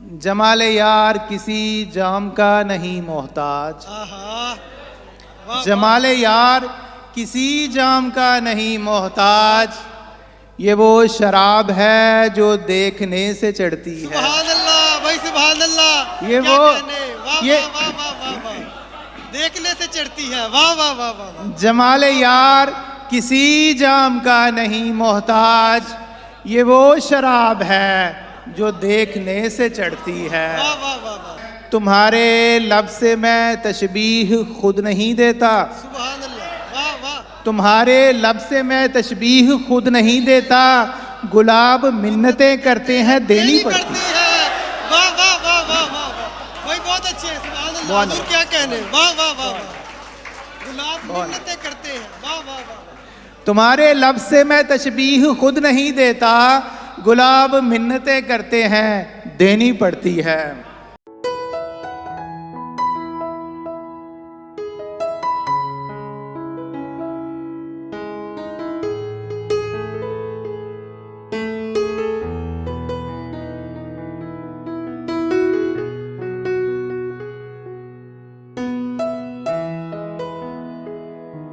जमाले यार किसी जाम का नहीं मोहताज। जमाले यार किसी जाम का नहीं मोहताज, ये वो शराब है जो देखने से चढ़ती है। सुभान अल्लाह भाई, सुभान अल्लाह। ये क्या वो कहने? वाह ये वाह वाह वाह वाह, देखने से चढ़ती है। वाह वाह वाह वाह। जमाले यार किसी जाम का नहीं मोहताज, ये वो शराब है जो देखने से चढ़ती है। वाह वाह वाह वाह। तुम्हारे लब से मैं तशबीह खुद नहीं देता। सुभान अल्लाह। वाह वाह। तुम्हारे लब से मैं तशबीह खुद नहीं देता, गुलाब मिन्नतें करते हैं देनी पड़ती है। वाह वाह वाह वाह वाह भाई, बहुत अच्छे हैं। सुभान अल्लाह। हुजूर क्या कहने? वाह वाह वाह वाह। गुलाब मिन्नतें करते हैं। वाह वाह वाह। तुम्हारे लब से मैं तशबीह खुद नहीं देता, गुलाब मिन्नतें करते हैं देनी पड़ती है।